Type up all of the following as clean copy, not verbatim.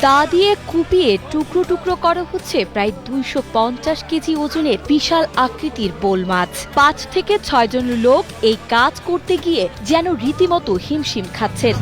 দা দিয়ে কুপিয়ে টুকরো টুকরো করা হচ্ছে প্রায় 250 কেজি ওজনের বিশাল আকৃতির বোল মাছ। 5 থেকে 6 জন লোক এই কাজ করতে গিয়ে যেন রীতিমতো হিমশিম খাচ্ছেন।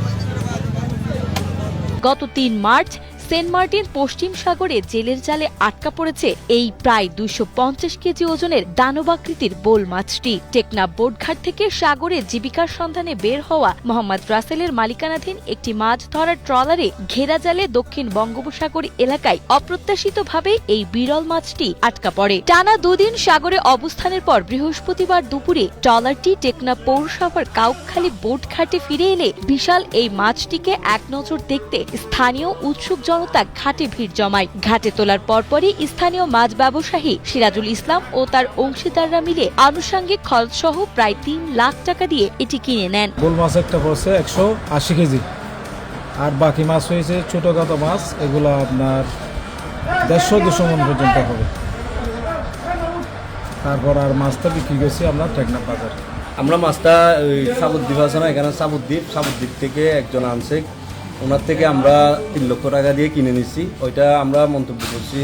গত 3 মার্চ সেন্ট মার্টিন পশ্চিম সাগরে জেলের জালে আটকা পড়েছে এই প্রায় 250 কেজি ওজনের দানবাকৃতির বোল মাছটি। টেকনাফ বোটঘাট থেকে সাগরে জীবিকার সন্ধানে বের হওয়া মোহাম্মদ রাসেলের মালিকানাধীন একটি মাছ ধরার ট্রলারে ঘেরা জালে দক্ষিণ বঙ্গোপসাগর এলাকায় অপ্রত্যাশিতভাবে এই বিরল মাছটি আটকা পড়ে। টানা 2 দিন সাগরে অবস্থানের পর বৃহস্পতিবার দুপুরে ট্রলারটি টেকনাফ পৌরসভার কাউখালী বোটঘাটে ফিরে এলে বিশাল এই মাছটিকে এক নজর দেখতে স্থানীয় উৎসুক জনতা ঘাটে ভিড় জমায়। ঘাটে তোলার পরপরই স্থানীয় মাছ ব্যবসায়ী সিরাজুল ইসলাম ও তার অংশীদাররা মিলে আনুষঙ্গিক খরচ সহ প্রায় 3 লাখ টাকা দিয়ে এটি কিনে নেন। বোল মাছ একটা পড়ছে 180 কেজি, আর বাকি মাছ হয়েছে ছোটখাটো মাছ, এগুলো আপনার 150-200 মণ পর্যন্ত হবে। তারপর আর মাছটা বিক্রি করছি আমরা টেকনাফ বাজার। আমরা মাছটা ওই সাবুদ্বীপ আছে না, এখানে সাবুদ্বীপ থেকে একজন আনছে, ওনার থেকে আমরা 3 লক্ষ টাকা দিয়ে কিনে নিচ্ছি। ওইটা আমরা মন্তব্য করছি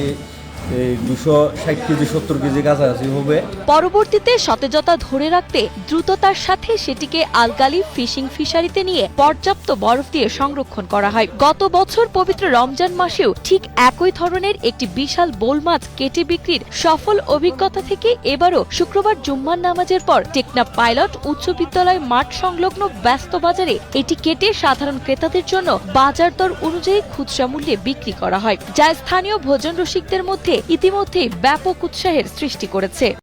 260 কেজি 70 কেজি কাছাকাছি হবে। পরবর্তীতে সতেজতা ধরে রাখতে দ্রুততার সাথে সেটিকে আলগালি ফিশিং ফিশারিতে নিয়ে পর্যাপ্ত বরফ দিয়ে সংরক্ষণ করা হয়। গত বছর পবিত্র রমজান মাসেও ঠিক একই ধরনের একটি বিশাল বোল মাছ কেটে বিক্রির সফল অভিজ্ঞতা থেকে এবারও শুক্রবার জুম্মার নামাজের পর টেকনাফ পাইলট উচ্চ বিদ্যালয় মাঠ সংলগ্ন ব্যস্ত বাজারে এটি কেটে সাধারণ ক্রেতাদের জন্য বাজার দর অনুযায়ী খুচরা মূল্যে বিক্রি করা হয়, যা স্থানীয় ভোজন রসিকদের মধ্যে ইতিমধ্যে ব্যাপক উৎসাহের সৃষ্টি করেছে।